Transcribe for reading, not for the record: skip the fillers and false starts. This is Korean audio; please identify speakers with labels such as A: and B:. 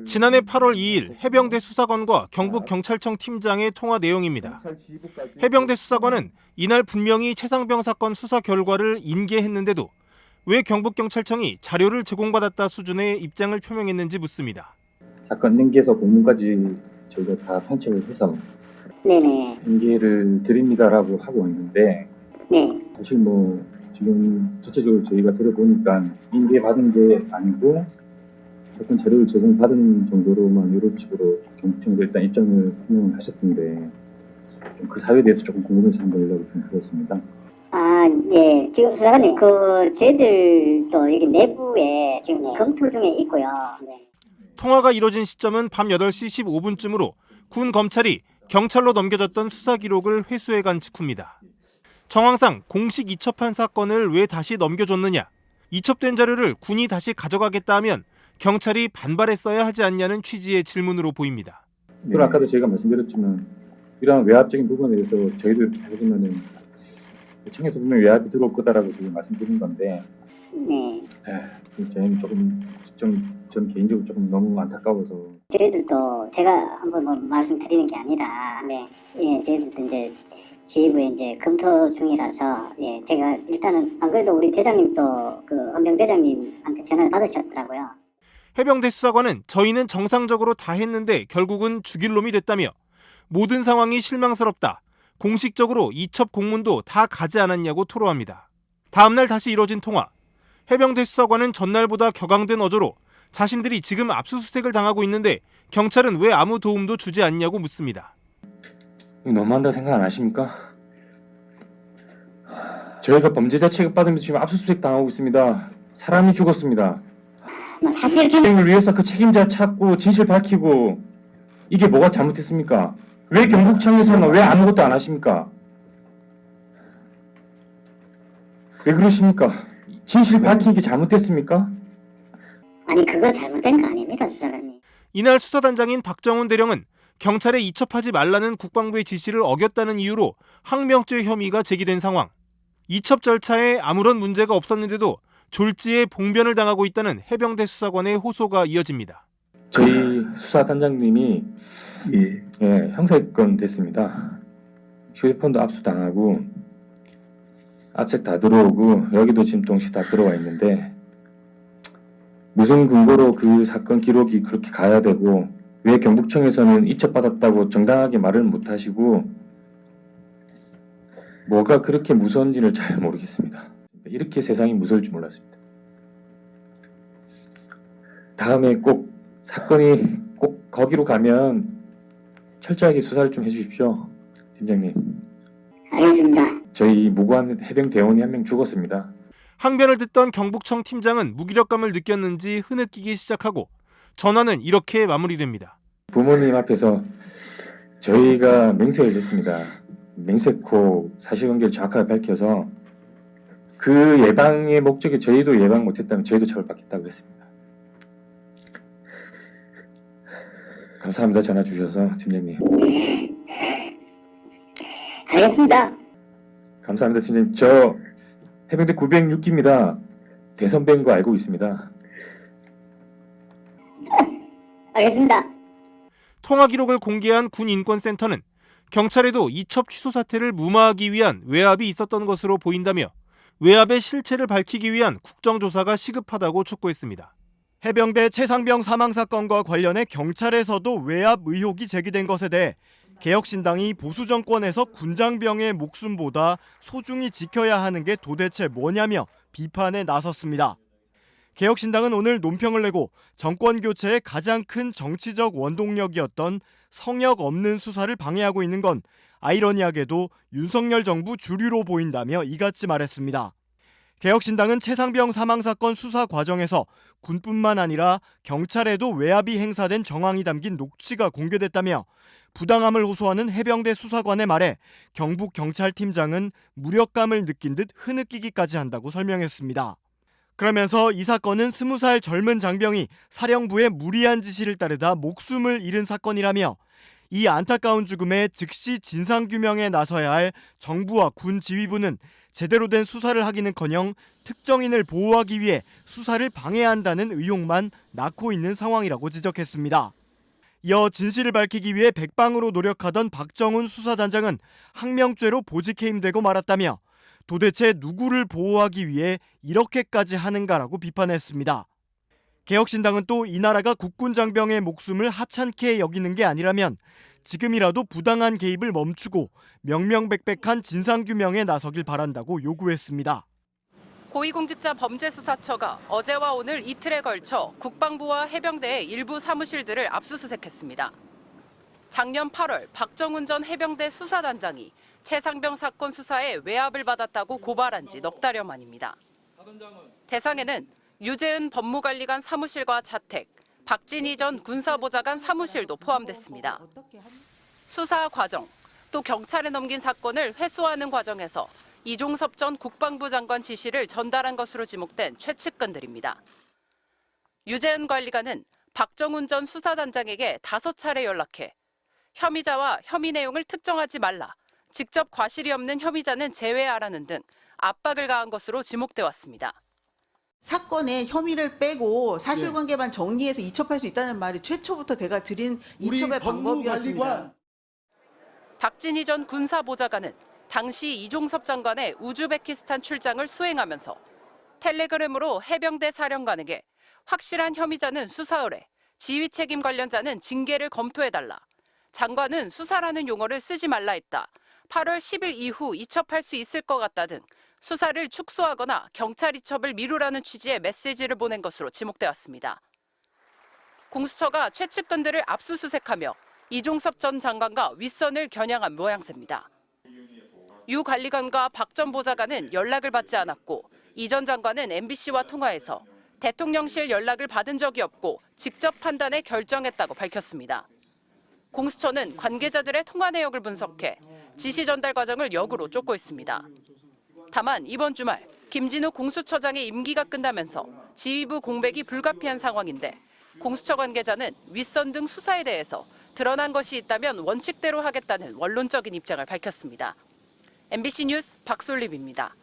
A: 지난해 8월 2일 해병대 수사관과 경북경찰청 팀장의 통화 내용입니다. 해병대 수사관은 이날 분명히 최상병 사건 수사 결과를 인계했는데도 왜 경북경찰청이 자료를 제공받았다 수준의 입장을 표명했는지 묻습니다.
B: 사건 인계서 공문까지 저희가 다 판촉을 해서
C: 네네.
B: 인계를 드립니다라고 하고 있는데
C: 네.
B: 사실 지금 전체적으로 저희가 들어보니까 인계받은 게 아니고 사건 자료를 제공받은 정도로만 이런 식으로 경북청에서 일단 입장을 표명을 하셨던데 그 사유에 대해서 조금 궁금해서 한번 연락을 좀 드렸습니다.
C: 네. 지금 수사관님, 저희들도 여기 내부에 지금 검토 중에 있고요. 네.
A: 통화가 이뤄진 시점은 밤 8시 15분쯤으로 군 검찰이 경찰로 넘겨졌던 수사 기록을 회수해간 직후입니다. 정황상 공식 이첩한 사건을 왜 다시 넘겨줬느냐, 이첩된 자료를 군이 다시 가져가겠다 하면 경찰이 반발했어야 하지 않냐는 취지의 질문으로 보입니다.
B: 그리고 아까도 저희가 말씀드렸지만 이러한 외압적인 부분에 대해서 저희들 하지만은 청에서 분명히 외압이 들어올 거다라고 지금 말씀드린 건데
C: 네.
B: 저희는 전 개인적으로 조금 너무 안타까워서
C: 저희들도 제가 한번 말씀드리는 게 아니라, 네. 예, 저희들도 이제 지휘부에 이제 검토 중이라서, 예, 제가 일단은 안 그래도 우리 대장님도 헌병 대장님한테 전화를 받으셨더라고요.
A: 해병대 수사관은 저희는 정상적으로 다 했는데 결국은 죽일 놈이 됐다며 모든 상황이 실망스럽다. 공식적으로 이첩 공문도 다 가지 않았냐고 토로합니다. 다음 날 다시 이뤄진 통화. 해병대 수사관은 전날보다 격앙된 어조로 자신들이 지금 압수수색을 당하고 있는데 경찰은 왜 아무 도움도 주지 않냐고 묻습니다.
D: 너무한다고 생각 안 하십니까? 저희가 범죄자 취급받으면서 지금 압수수색 당하고 있습니다. 사람이 죽었습니다.
C: 사실
D: 을 위해서 그 책임자 찾고 진실 밝히고 이게 뭐가 잘못했습니까? 왜 경북청에서는 왜 아무것도 안 하십니까? 왜 그러십니까? 진실 밝히는 게 잘못됐습니까?
C: 아니, 그거 잘못된 거 아닙니다, 수사관님.
A: 이날 수사단장인 박정훈 대령은 경찰에 이첩하지 말라는 국방부의 지시를 어겼다는 이유로 항명죄 혐의가 제기된 상황. 이첩 절차에 아무런 문제가 없었는데도 졸지에 봉변을 당하고 있다는 해병대 수사관의 호소가 이어집니다.
D: 저희 수사단장님이 형사입건 됐습니다. 휴대폰도 압수당하고 압색 다 들어오고 여기도 지금 동시 다 들어와 있는데 무슨 근거로 그 사건 기록이 그렇게 가야 되고 왜 경북청에서는 이첩받았다고 정당하게 말을 못하시고 뭐가 그렇게 무서운지를 잘 모르겠습니다. 이렇게 세상이 무서울 줄 몰랐습니다. 다음에 꼭 사건이 꼭 거기로 가면 철저하게 수사를 좀 해주십시오. 팀장님.
C: 알겠습니다.
D: 저희 무고한 해병 대원이 한 명 죽었습니다.
A: 항변을 듣던 경북청 팀장은 무기력감을 느꼈는지 흐느끼기 시작하고 전화는 이렇게 마무리됩니다.
D: 부모님 앞에서 저희가 맹세를 했습니다. 맹세코 사실관계를 정확하게 밝혀서 그 예방의 목적에 저희도 예방 못했다면 저희도 처벌받겠다고 했습니다. 감사합니다. 전화 주셔서 팀장님.
C: 알겠습니다.
D: 감사합니다. 팀장님. 저 해병대 906기입니다. 대선배인 거 알고 있습니다.
C: 알겠습니다.
A: 통화 기록을 공개한 군인권센터는 경찰에도 이첩 취소 사태를 무마하기 위한 외압이 있었던 것으로 보인다며 외압의 실체를 밝히기 위한 국정조사가 시급하다고 촉구했습니다.
E: 해병대 최상병 사망 사건과 관련해 경찰에서도 외압 의혹이 제기된 것에 대해 개혁신당이 보수 정권에서 군장병의 목숨보다 소중히 지켜야 하는 게 도대체 뭐냐며 비판에 나섰습니다. 개혁신당은 오늘 논평을 내고 정권 교체의 가장 큰 정치적 원동력이었던 성역 없는 수사를 방해하고 있는 건 아이러니하게도 윤석열 정부 주류로 보인다며 이같이 말했습니다. 개혁신당은 최상병 사망 사건 수사 과정에서 군뿐만 아니라 경찰에도 외압이 행사된 정황이 담긴 녹취가 공개됐다며 부당함을 호소하는 해병대 수사관의 말에 경북경찰팀장은 무력감을 느낀 듯 흐느끼기까지 한다고 설명했습니다. 그러면서 이 사건은 20살 젊은 장병이 사령부의 무리한 지시를 따르다 목숨을 잃은 사건이라며 이 안타까운 죽음에 즉시 진상규명에 나서야 할 정부와 군 지휘부는 제대로 된 수사를 하기는커녕 특정인을 보호하기 위해 수사를 방해한다는 의혹만 낳고 있는 상황이라고 지적했습니다. 이어 진실을 밝히기 위해 백방으로 노력하던 박정훈 수사단장은 항명죄로 보직해임되고 말았다며 도대체 누구를 보호하기 위해 이렇게까지 하는가라고 비판했습니다. 개혁신당은 또 이 나라가 국군 장병의 목숨을 하찮게 여기는 게 아니라면 지금이라도 부당한 개입을 멈추고 명명백백한 진상규명에 나서길 바란다고 요구했습니다.
F: 고위공직자범죄수사처가 어제와 오늘 이틀에 걸쳐 국방부와 해병대의 일부 사무실들을 압수수색했습니다. 작년 8월 박정훈 전 해병대 수사단장이 최상병 사건 수사에 외압을 받았다고 고발한 지 넉 달여 만입니다. 대상에는 유재은 법무관리관 사무실과 자택, 박진희 전 군사보좌관 사무실도 포함됐습니다. 수사 과정, 또 경찰에 넘긴 사건을 회수하는 과정에서 이종섭 전 국방부 장관 지시를 전달한 것으로 지목된 최측근들입니다. 유재은 관리관은 박정훈 전 수사단장에게 5차례 연락해 혐의자와 혐의 내용을 특정하지 말라, 직접 과실이 없는 혐의자는 제외하라는 등 압박을 가한 것으로 지목돼 왔습니다.
G: 사건의 혐의를 빼고 사실관계만 정리해서 이첩할 수 있다는 말이 최초부터 제가 드린 이첩의 방법이었습니다.
F: 박진희 전 군사보좌관은 당시 이종섭 장관의 우즈베키스탄 출장을 수행하면서 텔레그램으로 해병대 사령관에게 확실한 혐의자는 수사 의뢰, 지휘 책임 관련자는 징계를 검토해달라, 장관은 수사라는 용어를 쓰지 말라 했다, 8월 10일 이후 이첩할 수 있을 것 같다 등 수사를 축소하거나 경찰 이첩을 미루라는 취지의 메시지를 보낸 것으로 지목돼 왔습니다. 공수처가 최측근들을 압수수색하며 이종섭 전 장관과 윗선을 겨냥한 모양새입니다. 유 관리관과 박 전 보좌관은 연락을 받지 않았고 이 전 장관은 MBC와 통화해서 대통령실 연락을 받은 적이 없고 직접 판단해 결정했다고 밝혔습니다. 공수처는 관계자들의 통화 내역을 분석해 지시 전달 과정을 역으로 쫓고 있습니다. 다만 이번 주말 김진우 공수처장의 임기가 끝나면서 지휘부 공백이 불가피한 상황인데 공수처 관계자는 윗선 등 수사에 대해서 드러난 것이 있다면 원칙대로 하겠다는 원론적인 입장을 밝혔습니다. MBC 뉴스 박솔립입니다.